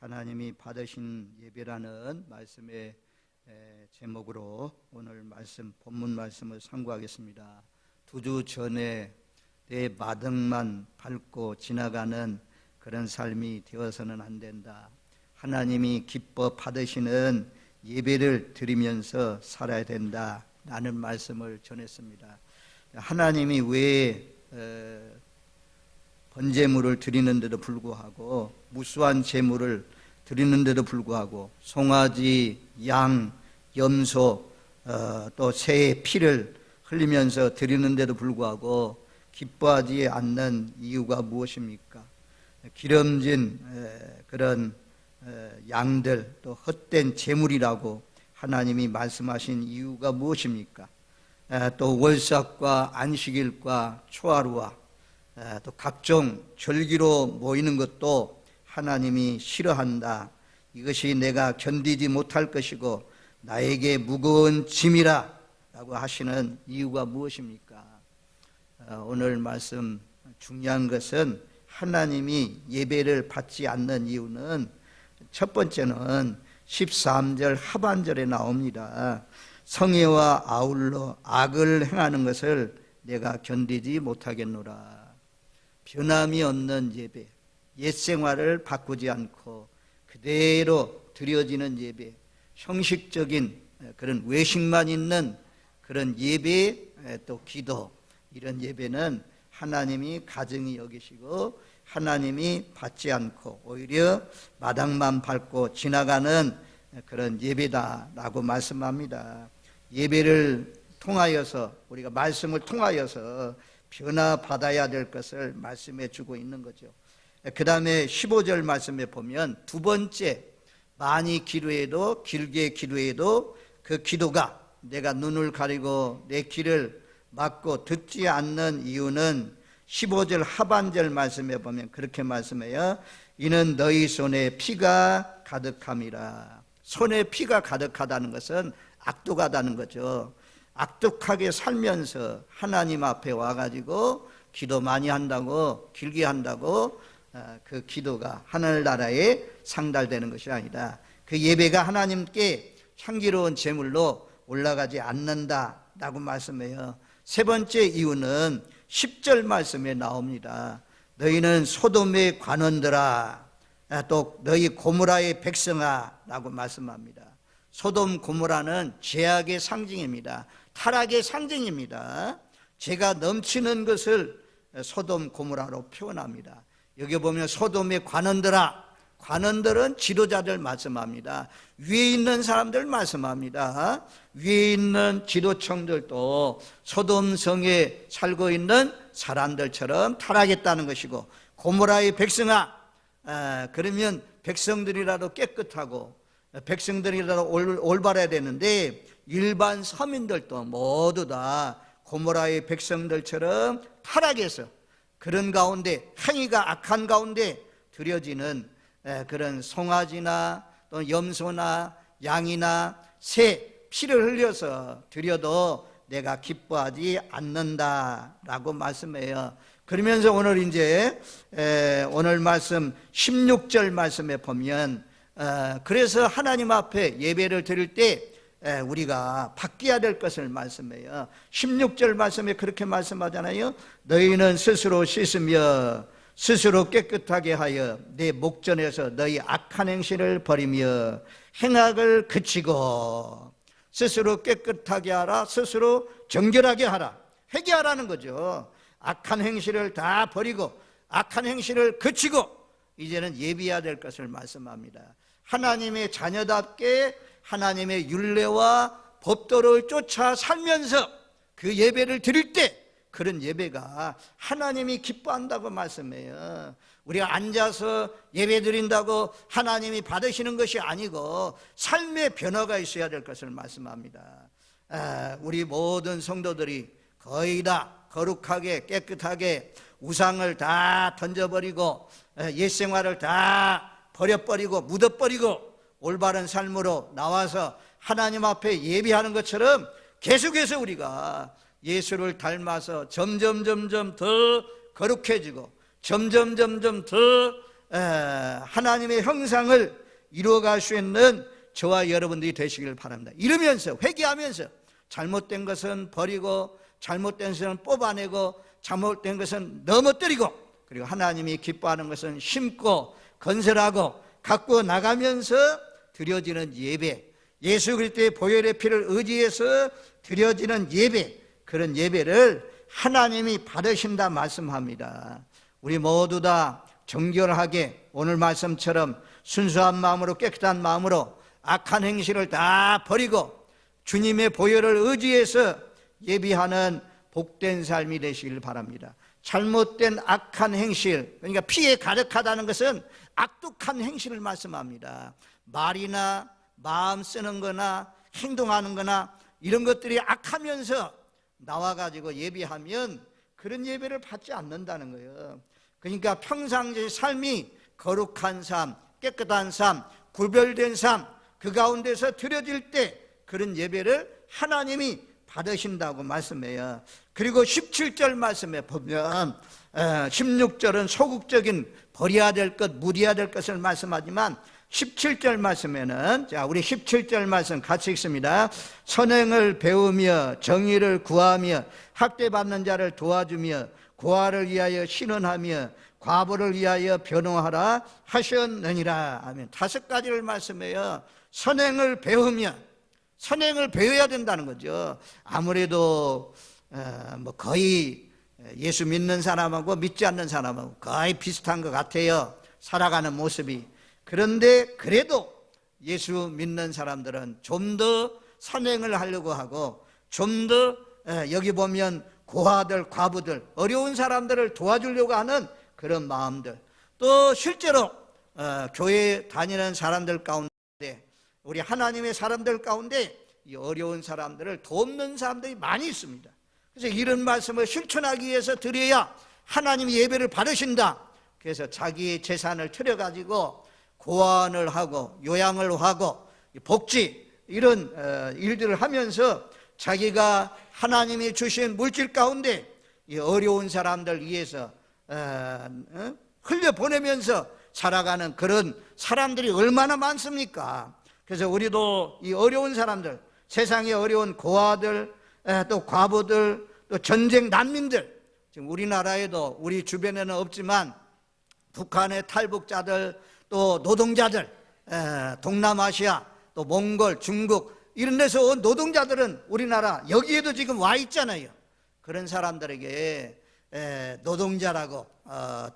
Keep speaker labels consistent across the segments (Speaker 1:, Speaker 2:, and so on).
Speaker 1: 하나님이 받으신 예배라는 말씀의 제목으로 오늘 본문 말씀을 상고하겠습니다. 2주 전에 내 마등만 밟고 지나가는 그런 삶이 되어서는 안 된다. 하나님이 기뻐 받으시는 예배를 드리면서 살아야 된다 라는 말씀을 전했습니다. 하나님이 왜 번제물을 드리는데도 불구하고, 무수한 제물을 드리는데도 불구하고 송아지, 양, 염소, 또 새의 피를 흘리면서 드리는데도 불구하고 기뻐하지 않는 이유가 무엇입니까? 기름진 그런 양들, 또 헛된 제물이라고 하나님이 말씀하신 이유가 무엇입니까? 또 월삭과 안식일과 초하루와 또 각종 절기로 모이는 것도 하나님이 싫어한다. 이것이 내가 견디지 못할 것이고 나에게 무거운 짐이라 라고 하시는 이유가 무엇입니까? 오늘 말씀 중요한 것은 하나님이 예배를 받지 않는 이유는, 첫 번째는 13절 하반절에 나옵니다. 성애와 아울러 악을 행하는 것을 내가 견디지 못하겠노라. 변함이 없는 예배, 옛 생활을 바꾸지 않고 그대로 드려지는 예배, 형식적인 그런 외식만 있는 그런 예배, 또 기도, 이런 예배는 하나님이 가증히 여기시고 하나님이 받지 않고 오히려 마당만 밟고 지나가는 그런 예배다라고 말씀합니다. 예배를 통하여서, 우리가 말씀을 통하여서 변화받아야 될 것을 말씀해 주고 있는 거죠. 그 다음에 15절 말씀에 보면, 두 번째, 많이 기도해도, 길게 기도해도 그 기도가 내가 눈을 가리고 내 귀를 막고 듣지 않는 이유는 15절 하반절 말씀에 보면 그렇게 말씀해요. 이는 너희 손에 피가 가득함이라. 손에 피가 가득하다는 것은 악독하다는 거죠. 악독하게 살면서 하나님 앞에 와가지고 기도 많이 한다고, 길게 한다고 그 기도가 하늘나라에 상달되는 것이 아니라, 그 예배가 하나님께 향기로운 제물로 올라가지 않는다라고 말씀해요. 세 번째 이유는 10절 말씀에 나옵니다. 너희는 소돔의 관원들아, 또 너희 고모라의 백성아 라고 말씀합니다. 소돔 고모라는 죄악의 상징입니다. 타락의 상징입니다. 죄가 넘치는 것을 소돔 고모라로 표현합니다. 여기 보면 소돔의 관원들아, 관원들은 지도자들 말씀합니다. 위에 있는 사람들 말씀합니다. 위에 있는 지도층들도 소돔성에 살고 있는 사람들처럼 타락했다는 것이고, 고모라의 백성아, 그러면 백성들이라도 깨끗하고 백성들이라도 올바라야 되는데, 일반 서민들도 모두 다 고모라의 백성들처럼 타락해서 그런 가운데, 행위가 악한 가운데 드려지는 그런 송아지나 또 염소나 양이나 새 피를 흘려서 드려도 내가 기뻐하지 않는다라고 말씀해요. 그러면서 오늘 이제 오늘 말씀 16절 말씀에 보면, 그래서 하나님 앞에 예배를 드릴 때 우리가 바뀌어야 될 것을 말씀해요. 16절 말씀에 그렇게 말씀하잖아요. 너희는 스스로 씻으며 스스로 깨끗하게 하여 내 목전에서 너희 악한 행실을 버리며 행악을 그치고, 스스로 깨끗하게 하라, 스스로 정결하게 하라, 회개하라는 거죠. 악한 행실을 다 버리고 악한 행실을 그치고 이제는 예비해야 될 것을 말씀합니다. 하나님의 자녀답게 하나님의 율례와 법도를 쫓아 살면서 그 예배를 드릴 때, 그런 예배가 하나님이 기뻐한다고 말씀해요. 우리가 앉아서 예배 드린다고 하나님이 받으시는 것이 아니고 삶의 변화가 있어야 될 것을 말씀합니다. 우리 모든 성도들이 거의 다 거룩하게 깨끗하게 우상을 다 던져버리고 옛생활을 다 버려버리고 묻어버리고 올바른 삶으로 나와서 하나님 앞에 예배하는 것처럼 계속해서 우리가 예수를 닮아서 점점 더 거룩해지고 점점 더 하나님의 형상을 이루어갈 수 있는 저와 여러분들이 되시길 바랍니다. 이러면서 회개하면서 잘못된 것은 버리고 잘못된 것은 뽑아내고 잘못된 것은 넘어뜨리고 그리고 하나님이 기뻐하는 것은 심고 건설하고 갖고 나가면서 드려지는 예배, 예수 그리스도의 보혈의 피를 의지해서 드려지는 예배, 그런 예배를 하나님이 받으신다 말씀합니다. 우리 모두 다 정결하게 오늘 말씀처럼 순수한 마음으로 깨끗한 마음으로 악한 행실을 다 버리고 주님의 보혈을 의지해서 예비하는 복된 삶이 되시길 바랍니다. 잘못된 악한 행실, 그러니까 피에 가득하다는 것은 악독한 행실을 말씀합니다. 말이나 마음 쓰는 거나 행동하는 거나 이런 것들이 악하면서 나와가지고 예배하면 그런 예배를 받지 않는다는 거예요. 그러니까 평상시의 삶이 거룩한 삶, 깨끗한 삶, 구별된 삶, 그 가운데서 드려질 때 그런 예배를 하나님이 받으신다고 말씀해요. 그리고 17절 말씀에 보면 16절은 소극적인 버려야 될 것, 무리해야 될 것을 말씀하지만 17절 말씀에는, 자, 우리 17절 말씀 같이 읽습니다. 선행을 배우며 정의를 구하며 학대받는 자를 도와주며 고아를 위하여 신원하며 과부를 위하여 변호하라 하셨느니라. 아멘. 5가지를 말씀해요. 선행을 배우며, 선행을 배워야 된다는 거죠. 아무래도 거의 예수 믿는 사람하고 믿지 않는 사람하고 거의 비슷한 것 같아요, 살아가는 모습이. 그런데 그래도 예수 믿는 사람들은 좀 더 선행을 하려고 하고 좀 더 여기 보면 고아들, 과부들, 어려운 사람들을 도와주려고 하는 그런 마음들, 또 실제로 교회 다니는 사람들 가운데, 우리 하나님의 사람들 가운데 이 어려운 사람들을 돕는 사람들이 많이 있습니다. 그래서 이런 말씀을 실천하기 위해서 드려야 하나님이 예배를 받으신다. 그래서 자기의 재산을 틀어가지고 고안을 하고 요양을 하고 복지 이런 일들을 하면서 자기가 하나님이 주신 물질 가운데 이 어려운 사람들 위해서 흘려보내면서 살아가는 그런 사람들이 얼마나 많습니까? 그래서 우리도 이 어려운 사람들, 세상에 어려운 고아들, 또 과부들, 또 전쟁 난민들, 지금 우리나라에도 우리 주변에는 없지만 북한의 탈북자들, 또 노동자들, 동남아시아, 또 몽골, 중국 이런 데서 온 노동자들은 우리나라 여기에도 지금 와 있잖아요. 그런 사람들에게 노동자라고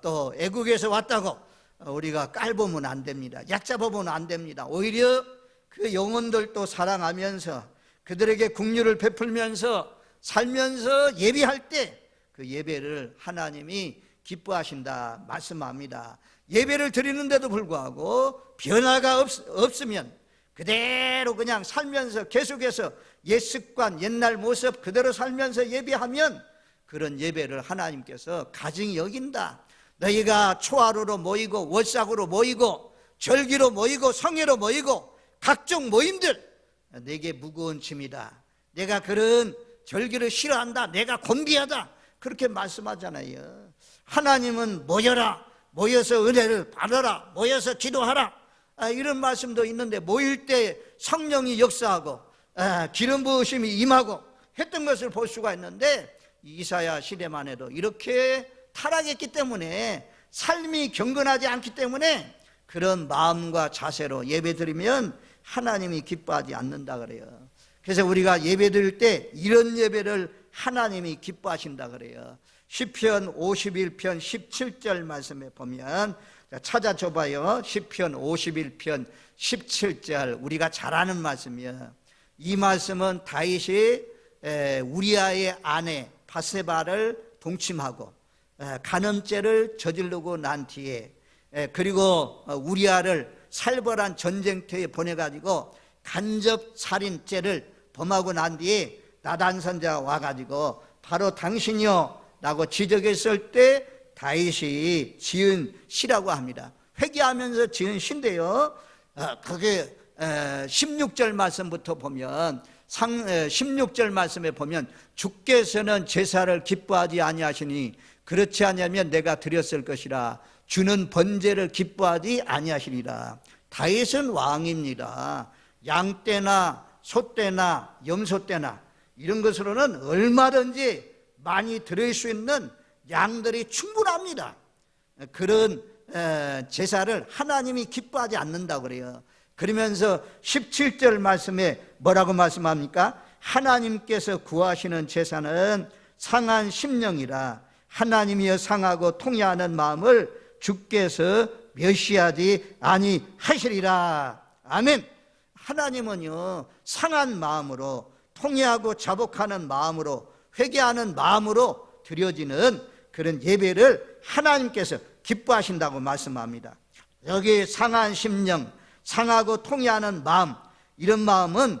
Speaker 1: 또 애국에서 왔다고 우리가 깔보면 안 됩니다. 얕잡아보면 안 됩니다. 오히려 그 영혼들도 사랑하면서 그들에게 긍휼을 베풀면서 살면서 예배할 때 그 예배를 하나님이 기뻐하신다 말씀합니다. 예배를 드리는데도 불구하고 변화가 없으면 그대로 그냥 살면서 계속해서 옛 습관, 옛날 모습 그대로 살면서 예배하면 그런 예배를 하나님께서 가증히 여긴다. 너희가 초하루로 모이고 월삭으로 모이고 절기로 모이고 성회로 모이고 각종 모임들, 내게 무거운 짐이다. 내가 그런 절기를 싫어한다. 내가 곤비하다. 그렇게 말씀하잖아요. 하나님은 모여라, 모여서 은혜를 받아라, 모여서 기도하라, 이런 말씀도 있는데 모일 때 성령이 역사하고 기름 부으심이 임하고 했던 것을 볼 수가 있는데 이사야 시대만 해도 이렇게 타락했기 때문에, 삶이 경건하지 않기 때문에 그런 마음과 자세로 예배드리면 하나님이 기뻐하지 않는다 그래요. 그래서 우리가 예배드릴 때 이런 예배를 하나님이 기뻐하신다 그래요. 시편 51편 17절 말씀에 보면, 찾아줘봐요. 시편 51편 17절, 우리가 잘 아는 말씀이에요. 이 말씀은 다윗이 우리아의 아내 바세바를 동침하고 간음죄를 저지르고 난 뒤에, 그리고 우리아를 살벌한 전쟁터에 보내가지고 간접 살인죄를 범하고 난 뒤에 나단 선자가 와가지고 바로 당신이요 라고 지적했을 때 다윗이 지은 시라고 합니다. 회개하면서 지은 시인데요, 그게 16절 말씀부터 보면 16절 말씀에 보면 주께서는 제사를 기뻐하지 아니하시니 그렇지 아니하면 내가 드렸을 것이라. 주는 번제를 기뻐하지 아니하시리라. 다윗은 왕입니다. 양떼나 소떼나 염소떼나 이런 것으로는 얼마든지 많이 들을 수 있는 양들이 충분합니다. 그런 제사를 하나님이 기뻐하지 않는다고 그래요. 그러면서 17절 말씀에 뭐라고 말씀합니까? 하나님께서 구하시는 제사는 상한 심령이라 하나님이여 상하고 통회하는 마음을 주께서 멸시하지 아니하시리라. 아멘. 하나님은요, 상한 마음으로, 통회하고 자복하는 마음으로, 회개하는 마음으로 드려지는 그런 예배를 하나님께서 기뻐하신다고 말씀합니다. 여기 상한 심령, 상하고 통회하는 마음, 이런 마음은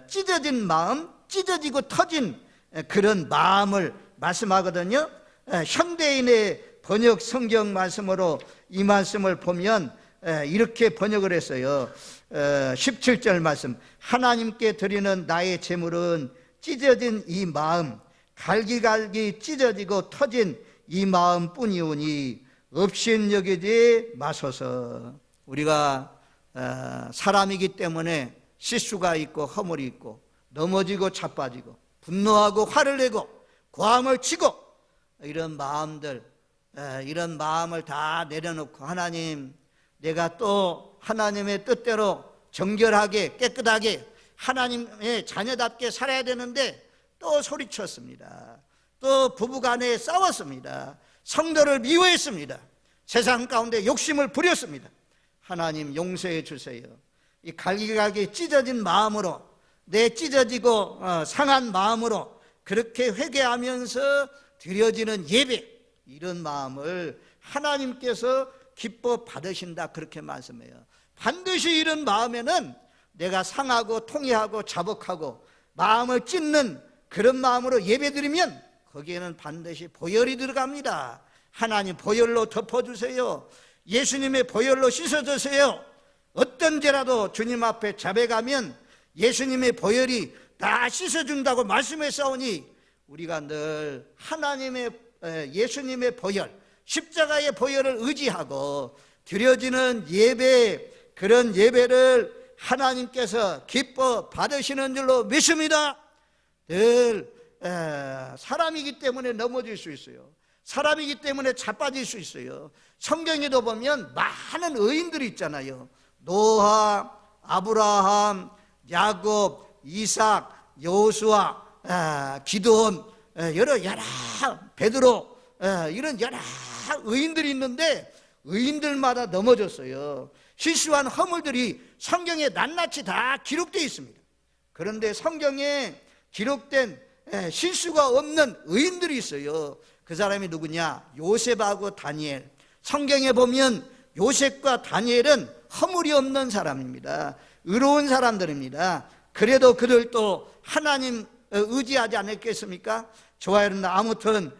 Speaker 1: 찢어진 마음, 찢어지고 터진 그런 마음을 말씀하거든요. 현대인의 번역 성경 말씀으로 이 말씀을 보면 이렇게 번역을 했어요. 17절 말씀, 하나님께 드리는 나의 제물은 찢어진 이 마음, 갈기갈기 찢어지고 터진 이 마음뿐이오니 없인 여기지 마소서. 우리가 사람이기 때문에 실수가 있고 허물이 있고 넘어지고 자빠지고 분노하고 화를 내고 고함을 치고 이런 마음들, 이런 마음을 다 내려놓고 하나님, 내가 또 하나님의 뜻대로 정결하게 깨끗하게 하나님의 자녀답게 살아야 되는데 또 소리쳤습니다. 또 부부간에 싸웠습니다. 성도를 미워했습니다. 세상 가운데 욕심을 부렸습니다. 하나님 용서해 주세요. 이 갈기갈기 찢어진 마음으로, 내 찢어지고 상한 마음으로 그렇게 회개하면서 드려지는 예배, 이런 마음을 하나님께서 기뻐 받으신다, 그렇게 말씀해요. 반드시 이런 마음에는 내가 상하고 통회하고 자복하고 마음을 찢는 그런 마음으로 예배드리면 거기에는 반드시 보혈이 들어갑니다. 하나님 보혈로 덮어주세요. 예수님의 보혈로 씻어주세요. 어떤 죄라도 주님 앞에 자백하면 예수님의 보혈이 다 씻어준다고 말씀했사오니 우리가 늘 하나님의 예수님의 보혈, 십자가의 보혈을 의지하고 드려지는 예배, 그런 예배를 하나님께서 기뻐 받으시는 줄로 믿습니다. 늘 사람이기 때문에 넘어질 수 있어요. 사람이기 때문에 자빠질 수 있어요. 성경에도 보면 많은 의인들이 있잖아요. 노아, 아브라함, 야곱, 이삭, 여호수아, 기드온, 여러 베드로, 이런 여러 의인들이 있는데 의인들마다 넘어졌어요. 실수한 허물들이 성경에 낱낱이 다 기록되어 있습니다. 그런데 성경에 기록된 실수가 없는 의인들이 있어요. 그 사람이 누구냐? 요셉하고 다니엘. 성경에 보면 요셉과 다니엘은 허물이 없는 사람입니다. 의로운 사람들입니다. 그래도 그들도 하나님 의지하지 않았겠습니까? 좋아요. 아무튼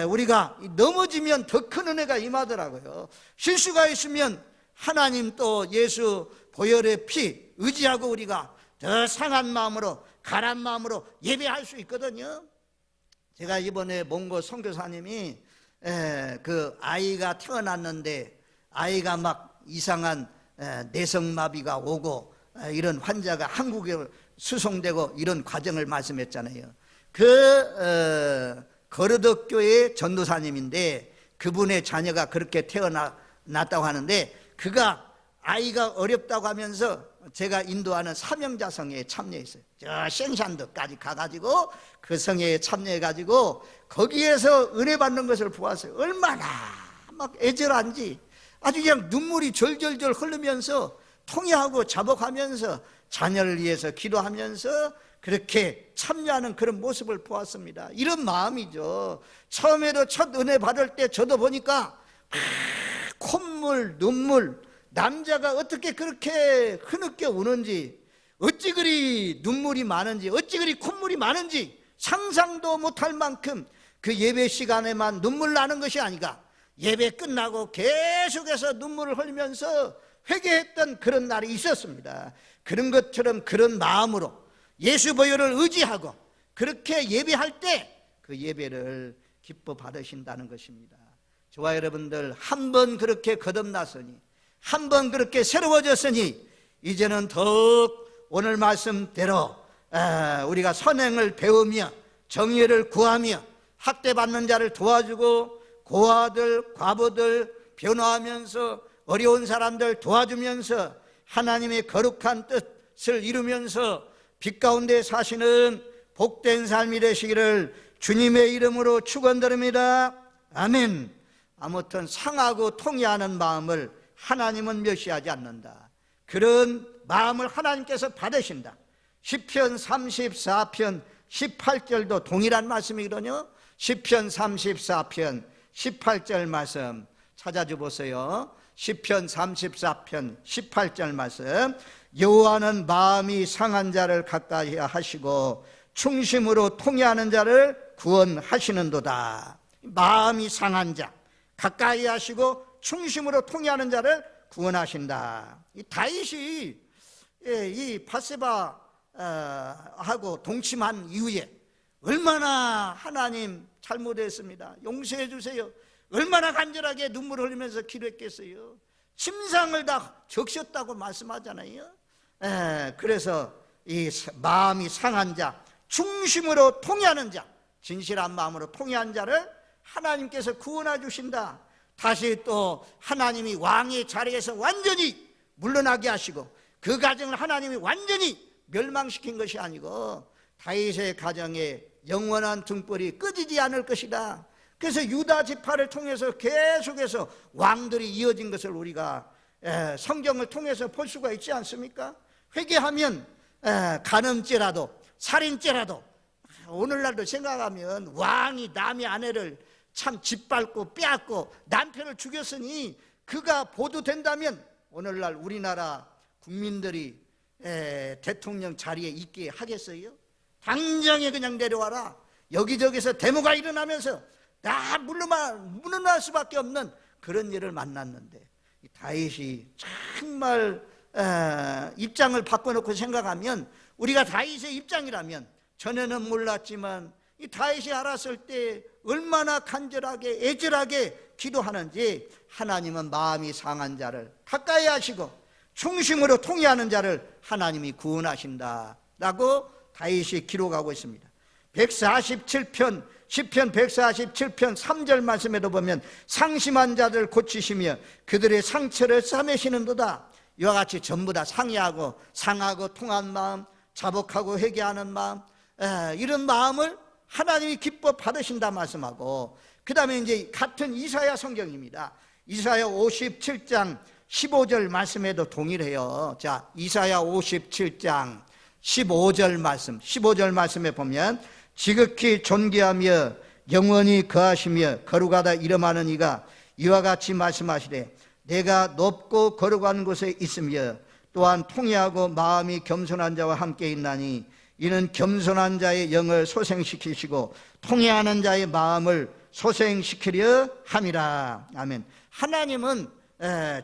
Speaker 1: 우리가 넘어지면 더 큰 은혜가 임하더라고요. 실수가 있으면 하나님 또 예수 보혈의 피 의지하고 우리가 더 상한 마음으로, 가란 마음으로 예배할 수 있거든요. 제가 이번에 몽고 선교사님이 그 아이가 태어났는데 아이가 막 이상한 내성마비가 오고 이런 환자가 한국에 수송되고 이런 과정을 말씀했잖아요. 거르덕교의 전도사님인데 그분의 자녀가 그렇게 태어났다고 하는데 그가 아이가 어렵다고 하면서 제가 인도하는 사명자성회에 참여했어요. 저 생산도까지 가가지고 그 성회에 참여해가지고 거기에서 은혜 받는 것을 보았어요. 얼마나 막 애절한지 아주 그냥 눈물이 절절절 흐르면서 통회하고 자복하면서 자녀를 위해서 기도하면서 그렇게 참여하는 그런 모습을 보았습니다. 이런 마음이죠. 처음에도 첫 은혜 받을 때 저도 보니까 콧물, 눈물, 남자가 어떻게 그렇게 흐느껴 우는지, 어찌 그리 눈물이 많은지, 어찌 그리 콧물이 많은지 상상도 못할 만큼 그 예배 시간에만 눈물 나는 것이 아니라 예배 끝나고 계속해서 눈물을 흘리면서 회개했던 그런 날이 있었습니다. 그런 것처럼 그런 마음으로 예수 보혈을 의지하고 그렇게 예배할 때 그 예배를 기뻐 받으신다는 것입니다. 저와 여러분들 한 번 그렇게 거듭났으니, 한 번 그렇게 새로워졌으니 이제는 더욱 오늘 말씀대로 우리가 선행을 배우며 정의를 구하며 학대받는 자를 도와주고 고아들, 과부들 변호하면서 어려운 사람들 도와주면서 하나님의 거룩한 뜻을 이루면서 빛 가운데 사시는 복된 삶이 되시기를 주님의 이름으로 축원드립니다. 아멘. 아무튼 상하고 통회하는 마음을 하나님은 멸시하지 않는다. 그런 마음을 하나님께서 받으신다. 시편 34편 18절도 동일한 말씀이거든요. 시편 34편 18절 말씀 찾아줘 보세요. 시편 34편 18절 말씀. 여호와는 마음이 상한 자를 가까이 하시고 충심으로 통회하는 자를 구원하시는도다. 마음이 상한 자 가까이 하시고 충심으로 통회하는 자를 구원하신다. 이 다윗이 이 밧세바 하고 동침한 이후에 얼마나 하나님 잘못했습니다, 용서해 주세요, 얼마나 간절하게 눈물을 흘리면서 기도했겠어요. 침상을 다 적셨다고 말씀하잖아요. 그래서 이 마음이 상한 자, 중심으로 통회하는 자, 진실한 마음으로 통회한 자를 하나님께서 구원해 주신다. 다시 또 하나님이 왕의 자리에서 완전히 물러나게 하시고 그 가정을 하나님이 완전히 멸망시킨 것이 아니고 다윗의 가정에 영원한 등불이 꺼지지 않을 것이다. 그래서 유다 지파를 통해서 계속해서 왕들이 이어진 것을 우리가 성경을 통해서 볼 수가 있지 않습니까? 회개하면 간음죄라도 살인죄라도, 오늘날도 생각하면 왕이 남의 아내를 참 짓밟고 빼앗고 남편을 죽였으니 그가 보도된다면 오늘날 우리나라 국민들이 대통령 자리에 있게 하겠어요? 당장에 그냥 내려와라. 여기저기서 데모가 일어나면서 다 물러날 수밖에 없는 그런 일을 만났는데, 다윗이 정말 입장을 바꿔놓고 생각하면, 우리가 다윗의 입장이라면, 전에는 몰랐지만 이 다윗이 알았을 때 얼마나 간절하게 애절하게 기도하는지, 하나님은 마음이 상한 자를 가까이 하시고 충심으로 통회하는 자를 하나님이 구원하신다 라고 다윗이 기록하고 있습니다. 147편 시편 147편 3절 말씀에도 보면 상심한 자들 고치시며 그들의 상처를 싸매시는도다. 이와 같이 전부 다 상하고 통한 마음, 자복하고 회개하는 마음, 이런 마음을 하나님이 기뻐 받으신다 말씀하고, 그 다음에 이제 같은 이사야 성경입니다. 이사야 57장 15절 말씀에도 동일해요. 자, 이사야 57장 15절 말씀에 보면, 지극히 존귀하며 영원히 거하시며 거룩하다 이름하는 이가 이와 같이 말씀하시되, 내가 높고 거룩한 곳에 있으며 또한 통회하고 마음이 겸손한 자와 함께 있나니 이는 겸손한 자의 영을 소생시키시고 통회하는 자의 마음을 소생시키려 함이라. 아멘. 하나님은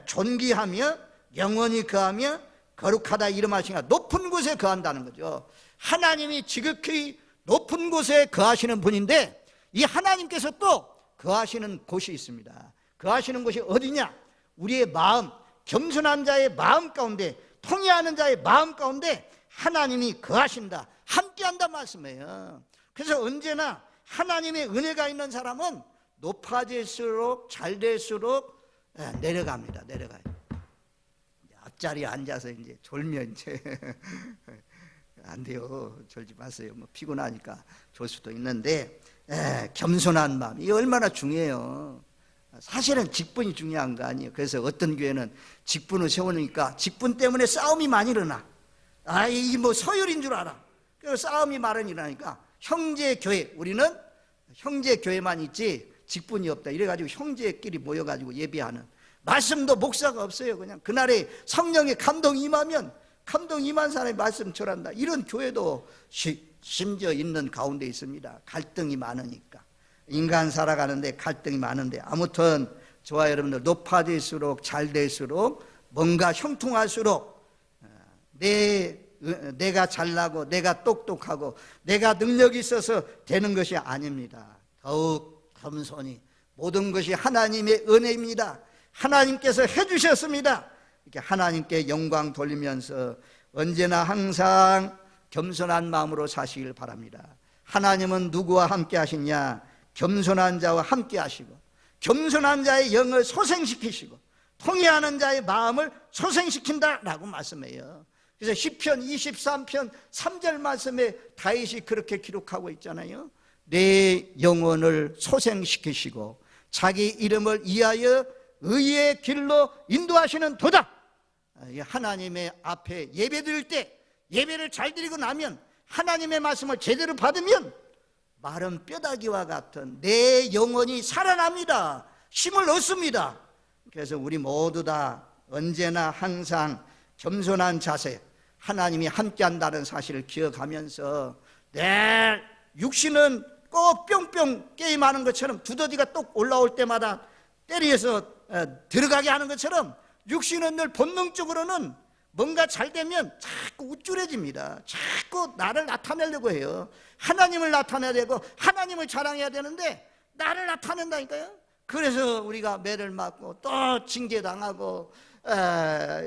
Speaker 1: 존귀하며 영원히 거하며 거룩하다 이름하시니까 높은 곳에 거한다는 거죠. 하나님이 지극히 높은 곳에 거하시는 분인데, 이 하나님께서 또 거하시는 곳이 있습니다. 거하시는 곳이 어디냐? 우리의 마음, 겸손한 자의 마음 가운데, 통회하는 자의 마음 가운데 하나님이 거하신다, 함께한다 말씀이에요. 그래서 언제나 하나님의 은혜가 있는 사람은 높아질수록 잘 될수록 내려갑니다. 내려가요. 앞자리에 앉아서 이제 졸면 이제 안 돼요. 졸지 마세요. 뭐 피곤하니까 졸 수도 있는데, 겸손한 마음, 이게 얼마나 중요해요. 사실은 직분이 중요한 거 아니에요. 그래서 어떤 교회는 직분을 세우니까 직분 때문에 싸움이 많이 일어나. 이게 뭐 서열인 줄 알아. 그래서 싸움이 많이 일어나니까 형제 교회, 우리는 형제 교회만 있지 직분이 없다. 이래가지고 형제끼리 모여가지고 예배하는, 말씀도 목사가 없어요. 그냥 그날에 성령의 감동이 임하면 감동 임한 사람이 말씀 전한다. 이런 교회도 심지어 있는 가운데 있습니다. 갈등이 많으니까. 인간 살아가는데 갈등이 많은데, 아무튼 저와 여러분들 높아질수록 잘 될수록 뭔가 형통할수록 내가 잘나고 내가 똑똑하고 내가 능력이 있어서 되는 것이 아닙니다. 더욱 겸손히 모든 것이 하나님의 은혜입니다. 하나님께서 해주셨습니다. 이렇게 하나님께 영광 돌리면서 언제나 항상 겸손한 마음으로 사시길 바랍니다. 하나님은 누구와 함께 하시냐? 겸손한 자와 함께 하시고, 겸손한 자의 영을 소생시키시고, 통회하는 자의 마음을 소생시킨다라고 말씀해요. 그래서 시편 23편 3절 말씀에 다윗이 그렇게 기록하고 있잖아요. 내 영혼을 소생시키시고 자기 이름을 위하여 의의 길로 인도하시는 도다. 하나님의 앞에 예배 드릴 때, 예배를 잘 드리고 나면, 하나님의 말씀을 제대로 받으면 마른 뼈다귀와 같은 내 영혼이 살아납니다. 힘을 얻습니다. 그래서 우리 모두 다 언제나 항상 겸손한 자세, 하나님이 함께한다는 사실을 기억하면서 내 육신은 꼭 뿅뿅 게임하는 것처럼 두더지가 똑 올라올 때마다 때려서 들어가게 하는 것처럼 육신은 늘 본능적으로는 뭔가 잘 되면 자꾸 우쭐해집니다. 자꾸 나를 나타내려고 해요. 하나님을 나타내야 되고 하나님을 자랑해야 되는데 나를 나타낸다니까요. 그래서 우리가 매를 맞고 또 징계당하고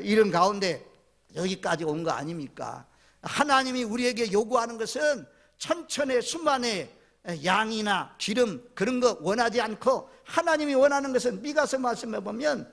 Speaker 1: 이런 가운데 여기까지 온 거 아닙니까? 하나님이 우리에게 요구하는 것은 천천의 수만의 양이나 기름 그런 거 원하지 않고, 하나님이 원하는 것은 미가서 말씀해 보면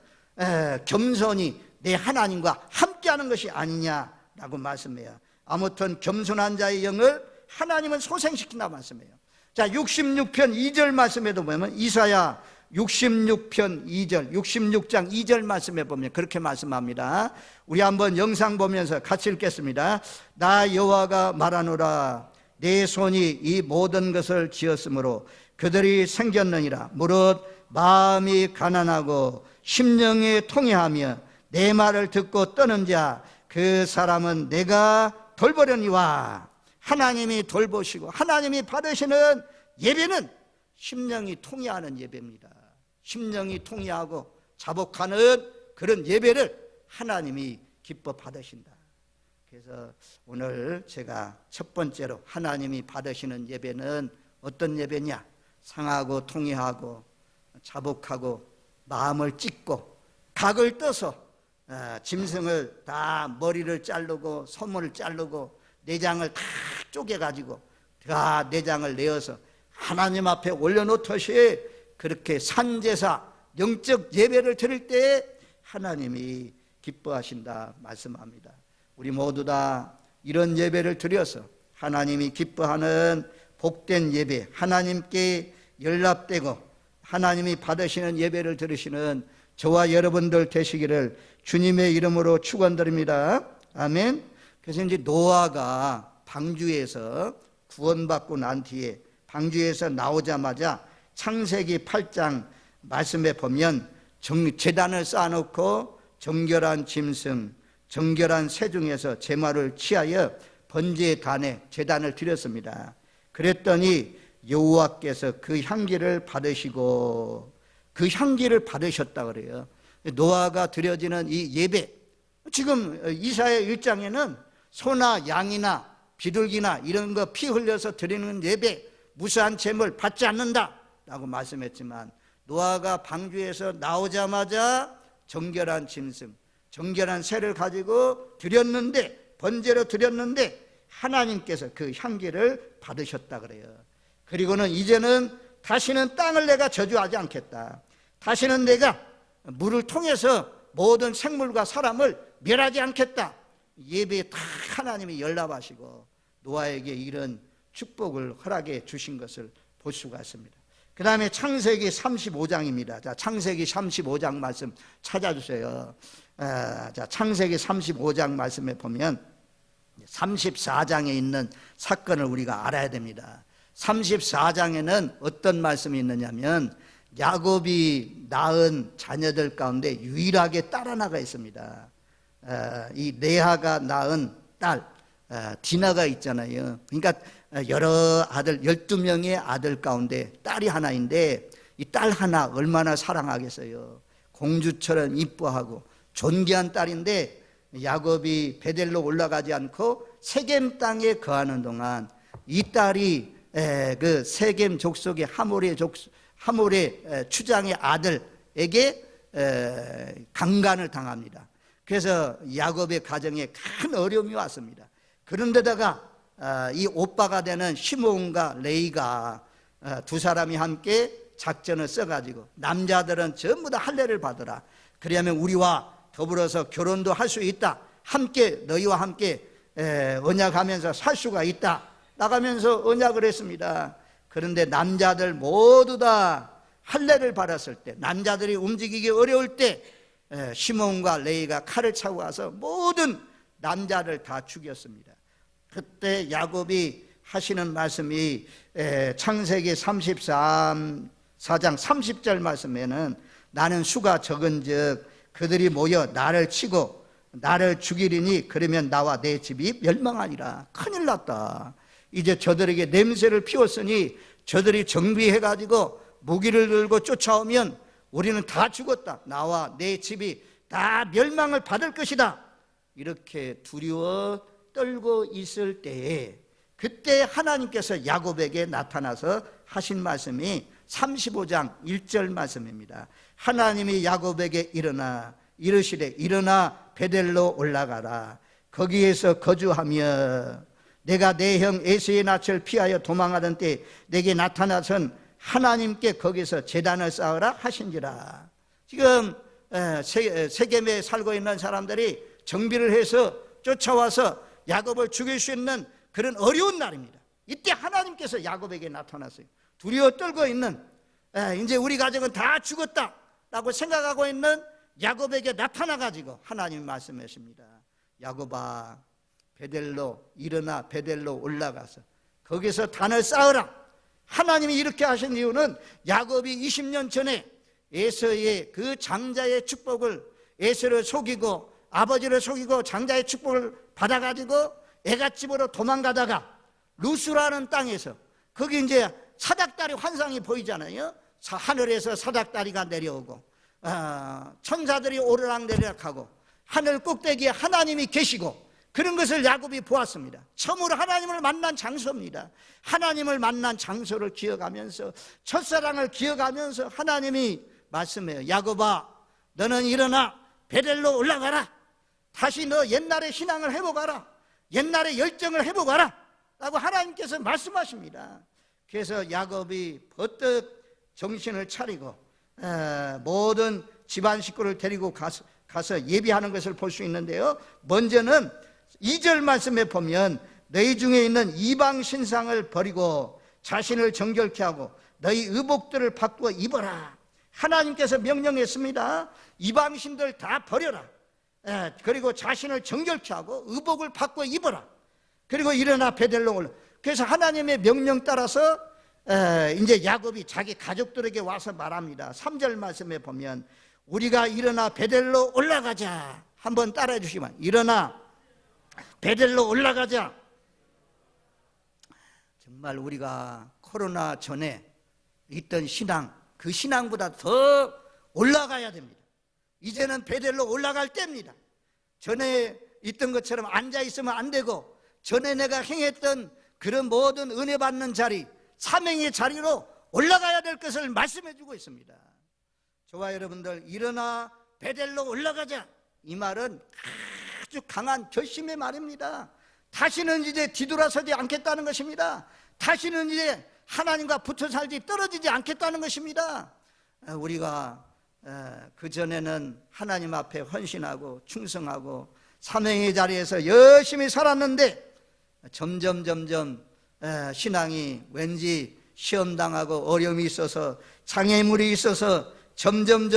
Speaker 1: 겸손히 내 하나님과 함께하는 것이 아니냐라고 말씀해요. 아무튼 겸손한 자의 영을 하나님은 소생시킨다 말씀해요. 자, 66편 2절 말씀에도 보면, 이사야 66편 2절, 66장 2절 말씀에 보면 그렇게 말씀합니다. 우리 한번 영상 보면서 같이 읽겠습니다. 나 여호와가 말하노라. 내 손이 이 모든 것을 지었으므로 그들이 생겼느니라. 무릇 마음이 가난하고 심령이 통회하며 내 말을 듣고 떠는 자, 그 사람은 내가 돌보려니와. 하나님이 돌보시고 하나님이 받으시는 예배는 심령이 통회하는 예배입니다. 심령이 통회하고 자복하는 그런 예배를 하나님이 기뻐 받으신다. 그래서 오늘 제가 첫 번째로 하나님이 받으시는 예배는 어떤 예배냐? 상하고 통회하고 자복하고 마음을 찢고 각을 떠서 짐승을 다 머리를 자르고 소문을 자르고 내장을 다 쪼개가지고 다 내장을 내어서 하나님 앞에 올려놓듯이 그렇게 산제사 영적 예배를 드릴 때 하나님이 기뻐하신다 말씀합니다. 우리 모두 다 이런 예배를 드려서 하나님이 기뻐하는 복된 예배, 하나님께 연락되고 하나님이 받으시는 예배를 드리시는 저와 여러분들 되시기를 주님의 이름으로 축원드립니다. 아멘. 그래서 이제 노아가 방주에서 구원받고 난 뒤에 방주에서 나오자마자 창세기 8장 말씀에 보면 제단을 쌓아놓고 정결한 짐승, 정결한 새 중에서 제물을 취하여 번제단에 제단을 드렸습니다. 그랬더니 여호와께서 그 향기를 받으시고 그 향기를 받으셨다 그래요. 노아가 드려지는 이 예배, 지금 이사야 1장에는 소나 양이나 비둘기나 이런 거 피 흘려서 드리는 예배, 무수한 제물 받지 않는다 라고 말씀했지만, 노아가 방주에서 나오자마자 정결한 짐승, 정결한 새를 가지고 드렸는데, 번제로 드렸는데 하나님께서 그 향기를 받으셨다 그래요. 그리고는 이제는 다시는 땅을 내가 저주하지 않겠다. 다시는 내가 물을 통해서 모든 생물과 사람을 멸하지 않겠다. 예배에 다 하나님이 연락하시고 노아에게 이런 축복을 허락해 주신 것을 볼 수가 있습니다. 그 다음에 창세기 35장입니다. 자, 창세기 35장 말씀 찾아주세요. 자, 창세기 35장 말씀에 보면 34장에 있는 사건을 우리가 알아야 됩니다. 34장에는 어떤 말씀이 있느냐면 야곱이 낳은 자녀들 가운데 유일하게 딸 하나가 있습니다. 이 레아가 낳은 딸 디나가 있잖아요. 그러니까 여러 아들 12명의 아들 가운데 딸이 하나인데 이 딸 하나 얼마나 사랑하겠어요. 공주처럼 이뻐하고 존귀한 딸인데 야곱이 베델로 올라가지 않고 세겜 땅에 거하는 동안 이 딸이 그 세겜 족속의 하모리의 하몰의 추장의 아들에게 강간을 당합니다. 그래서 야곱의 가정에 큰 어려움이 왔습니다. 그런데다가 이 오빠가 되는 시므온과 레이가 두 사람이 함께 작전을 써가지고 남자들은 전부 다 할례를 받으라. 그리하면 우리와 더불어서 결혼도 할 수 있다. 함께 너희와 함께 언약하면서 살 수가 있다. 나가면서 언약을 했습니다. 그런데 남자들 모두 다 할례를 받았을 때, 남자들이 움직이기 어려울 때 시몬과 레이가 칼을 차고 와서 모든 남자를 다 죽였습니다. 그때 야곱이 하시는 말씀이 창세기 34장 30절 말씀에는 나는 수가 적은즉 그들이 모여 나를 치고 나를 죽이리니 그러면 나와 내 집이 멸망하니라. 큰일 났다. 이제 저들에게 냄새를 피웠으니 저들이 정비해가지고 무기를 들고 쫓아오면 우리는 다 죽었다. 나와 내 집이 다 멸망을 받을 것이다. 이렇게 두려워 떨고 있을 때에 그때 하나님께서 야곱에게 나타나서 하신 말씀이 35장 1절 말씀입니다. 하나님이 야곱에게 이르시되 일어나 베델로 올라가라. 거기에서 거주하며 내가 내 형 에서의 낯을 피하여 도망하던 때 내게 나타나선 하나님께 거기서 제단을 쌓으라 하신지라. 지금 세겜에 살고 있는 사람들이 정비를 해서 쫓아와서 야곱을 죽일 수 있는 그런 어려운 날입니다. 이때 하나님께서 야곱에게 나타났어요. 두려워 떨고 있는 이제 우리 가족은 다 죽었다라고 생각하고 있는 야곱에게 나타나가지고 하나님이 말씀하십니다. 야곱아, 베델로 일어나 베델로 올라가서 거기서 단을 쌓으라. 하나님이 이렇게 하신 이유는 야곱이 20년 전에 에서의 그 장자의 축복을, 에서를 속이고 아버지를 속이고 장자의 축복을 받아가지고 애갓집으로 도망가다가 루스라는 땅에서, 거기 이제 사닥다리 환상이 보이잖아요. 하늘에서 사닥다리가 내려오고 천사들이 오르락내리락하고 하늘 꼭대기에 하나님이 계시고 그런 것을 야곱이 보았습니다. 처음으로 하나님을 만난 장소입니다. 하나님을 만난 장소를 기억하면서, 첫사랑을 기억하면서 하나님이 말씀해요. 야곱아, 너는 일어나 베델로 올라가라. 다시 너 옛날의 신앙을 회복하라. 옛날의 열정을 회복하라 라고 하나님께서 말씀하십니다. 그래서 야곱이 버뜩 정신을 차리고 모든 집안 식구를 데리고 가서 예비하는 것을 볼 수 있는데요, 먼저는 2절 말씀에 보면 너희 중에 있는 이방 신상을 버리고 자신을 정결케 하고 너희 의복들을 바꾸어 입어라. 하나님께서 명령했습니다. 이방신들 다 버려라. 그리고 자신을 정결케 하고 의복을 바꾸어 입어라. 그리고 일어나 베델로 올라. 그래서 하나님의 명령 따라서 이제 야곱이 자기 가족들에게 와서 말합니다. 3절 말씀에 보면 우리가 일어나 베델로 올라가자. 한번 따라해 주시면, 일어나 베델로 올라가자. 정말 우리가 코로나 전에 있던 신앙, 그 신앙보다 더 올라가야 됩니다. 이제는 베델로 올라갈 때입니다. 전에 있던 것처럼 앉아 있으면 안 되고, 전에 내가 행했던 그런 모든 은혜 받는 자리, 사명의 자리로 올라가야 될 것을 말씀해 주고 있습니다. 저와 여러분들, 일어나 베델로 올라가자. 이 말은 아주 강한 결심의 말입니다. 다시는 이제 뒤돌아서지 않겠다는 것입니다. 다시는 이제 하나님과 붙어 살지 떨어지지 않겠다는 것입니다. 우리가 그전에는 하나님 앞에 헌신하고 충성하고 사명의 자리에서 열심히 살았는데 점점 신앙이 왠지 시험당하고 어려움이 있어서, 장애물이 있어서 점점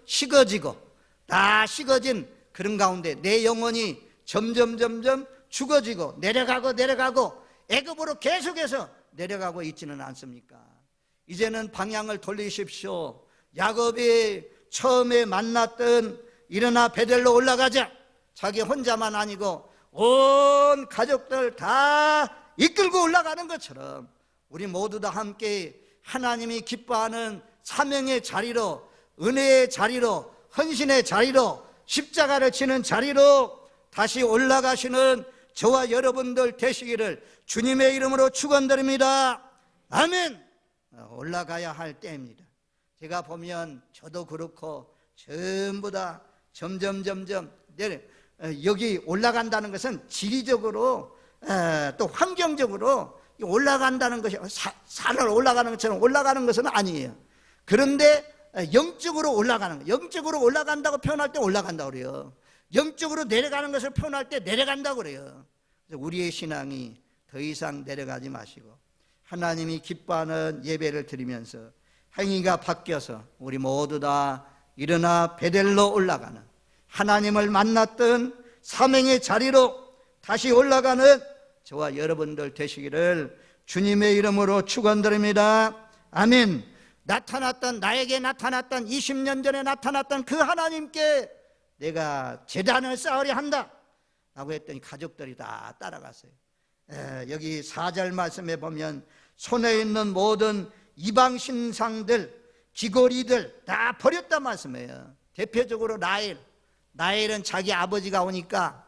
Speaker 1: 식어지고, 다 식어진 그런 가운데 내 영혼이 점점 죽어지고 내려가고 애굽으로 계속해서 내려가고 있지는 않습니까? 이제는 방향을 돌리십시오. 야곱이 처음에 만났던 일어나 베델로 올라가자, 자기 혼자만 아니고 온 가족들 다 이끌고 올라가는 것처럼 우리 모두 다 함께 하나님이 기뻐하는 사명의 자리로, 은혜의 자리로, 헌신의 자리로, 십자가를 치는 자리로 다시 올라가시는 저와 여러분들 되시기를 주님의 이름으로 축원드립니다. 아멘. 올라가야 할 때입니다. 제가 보면 저도 그렇고 전부 다 점점 여기 올라간다는 것은 지리적으로 또 환경적으로 올라간다는 것이 산을 올라가는 것처럼 올라가는 것은 아니에요. 그런데 영적으로 올라가는 거, 영적으로 올라간다고 표현할 때 올라간다고 그래요. 영적으로 내려가는 것을 표현할 때 내려간다고 그래요. 그래서 우리의 신앙이 더 이상 내려가지 마시고 하나님이 기뻐하는 예배를 드리면서 행위가 바뀌어서 우리 모두 다 일어나 베델로 올라가는, 하나님을 만났던 사명의 자리로 다시 올라가는 저와 여러분들 되시기를 주님의 이름으로 축원드립니다. 아멘. 나에게 나타났던 20년 전에 나타났던 그 하나님께 내가 제단을 쌓으려 한다 라고 했더니 가족들이 다 따라갔어요. 여기 4절 말씀에 보면 손에 있는 모든 이방 신상들, 귀고리들 다 버렸단 말씀이에요. 대표적으로 라헬은 자기 아버지가 오니까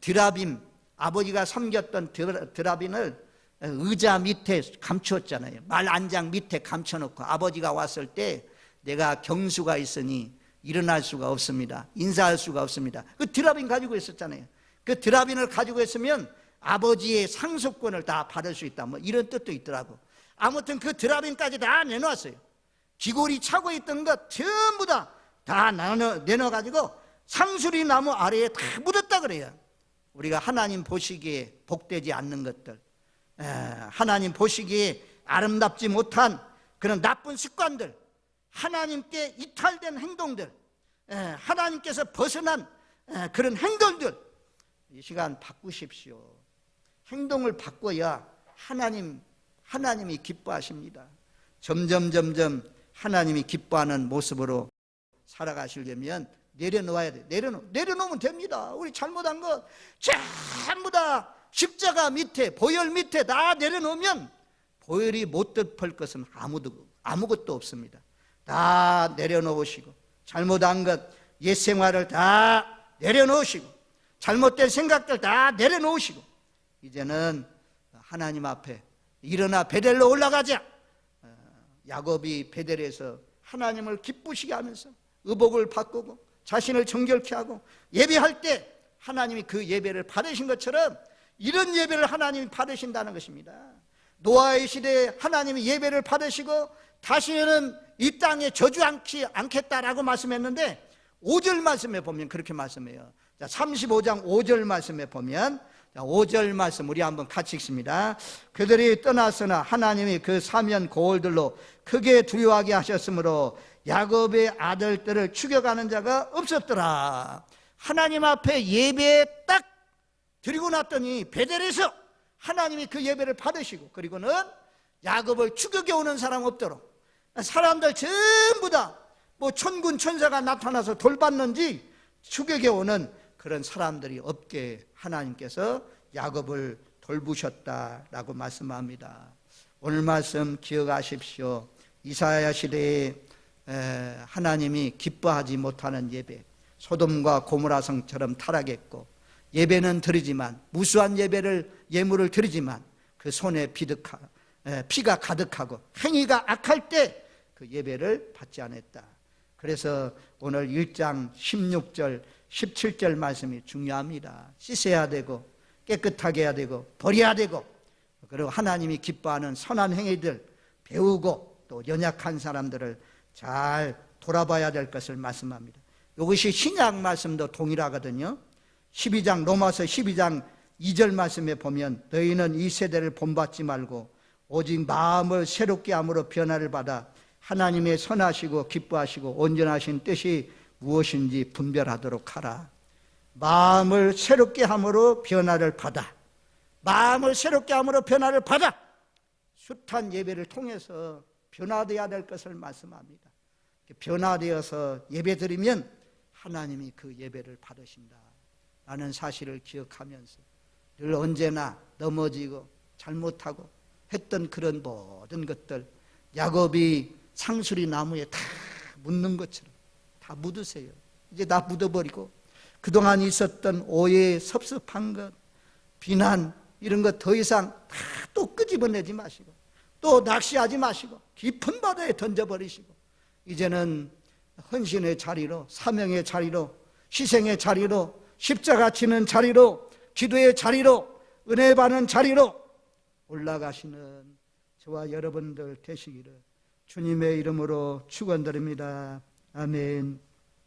Speaker 1: 드라빔, 아버지가 섬겼던 드라빔을 의자 밑에 감추었잖아요. 말 안장 밑에 감춰놓고 아버지가 왔을 때 내가 경수가 있으니 일어날 수가 없습니다. 인사할 수가 없습니다. 그 드라빔 가지고 있었잖아요. 그 드라빔을 가지고 있으면 아버지의 상속권을 다 받을 수 있다, 뭐 이런 뜻도 있더라고. 아무튼 그 드라빔까지 다 내놓았어요. 귀고리 차고 있던 것 전부 다 내놔가지고 상수리 나무 아래에 다 묻었다 그래요. 우리가 하나님 보시기에 복되지 않는 것들, 하나님 보시기에 아름답지 못한 그런 나쁜 습관들, 하나님께 이탈된 행동들, 하나님께서 벗어난 그런 행동들, 이 시간 바꾸십시오. 행동을 바꿔야 하나님이 기뻐하십니다. 점점 하나님이 기뻐하는 모습으로 살아가시려면 내려놓아야 돼. 내려놓으면 됩니다. 우리 잘못한 것 전부 다 십자가 밑에, 보혈 밑에 다 내려놓으면 보혈이 못 덮을 것은 아무것도 없습니다. 다 내려놓으시고, 잘못한 것, 옛 생활을 다 내려놓으시고, 잘못된 생각들 다 내려놓으시고, 이제는 하나님 앞에 일어나 베델로 올라가자. 야곱이 베델에서 하나님을 기쁘시게 하면서 의복을 바꾸고 자신을 정결케 하고 예배할 때 하나님이 그 예배를 받으신 것처럼 이런 예배를 하나님이 받으신다는 것입니다. 노아의 시대에 하나님이 예배를 받으시고 다시는 이 땅에 저주하지 않겠다라고 말씀했는데 5절 말씀에 보면 그렇게 말씀해요. 35장 5절 말씀에 보면 5절 말씀 우리 한번 같이 읽습니다. 그들이 떠났으나 하나님이 그 사면 고을들로 크게 두려워하게 하셨으므로 야곱의 아들들을 죽여가는 자가 없었더라. 하나님 앞에 예배 딱 드리고 났더니 베델에서 하나님이 그 예배를 받으시고, 그리고는 야곱을 죽여게 오는 사람 없도록 사람들 전부 다 뭐 천군 천사가 나타나서 돌봤는지 죽여게 오는 그런 사람들이 없게 하나님께서 야곱을 돌보셨다라고 말씀합니다. 오늘 말씀 기억하십시오. 이사야 시대에 하나님이 기뻐하지 못하는 예배, 소돔과 고모라 성처럼 타락했고, 예배는 드리지만, 무수한 예물을 드리지만 그 손에 피가 가득하고 행위가 악할 때 그 예배를 받지 않았다. 그래서 오늘 1장 16절 17절 말씀이 중요합니다. 씻어야 되고 깨끗하게 해야 되고 버려야 되고, 그리고 하나님이 기뻐하는 선한 행위들 배우고 또 연약한 사람들을 잘 돌아봐야 될 것을 말씀합니다. 이것이 신약 말씀도 동일하거든요. 로마서 12장 2절 말씀에 보면 너희는 이 세대를 본받지 말고 오직 마음을 새롭게 함으로 변화를 받아 하나님의 선하시고 기뻐하시고 온전하신 뜻이 무엇인지 분별하도록 하라. 마음을 새롭게 함으로 변화를 받아, 마음을 새롭게 함으로 변화를 받아 숱한 예배를 통해서 변화되어야 될 것을 말씀합니다. 변화되어서 예배드리면 하나님이 그 예배를 받으신다 라는 사실을 기억하면서 늘 언제나 넘어지고 잘못하고 했던 그런 모든 것들, 야곱이 상수리 나무에 다 묻는 것처럼 다 묻으세요. 이제 다 묻어버리고 그동안 있었던 오해, 섭섭한 것, 비난 이런 것 더 이상 다 또 끄집어내지 마시고 또 낚시하지 마시고 깊은 바다에 던져버리시고 이제는 헌신의 자리로, 사명의 자리로, 희생의 자리로, 십자가 지는 자리로, 기도의 자리로, 은혜 받는 자리로 올라가시는 저와 여러분들 되시기를 주님의 이름으로 축원드립니다. 아멘.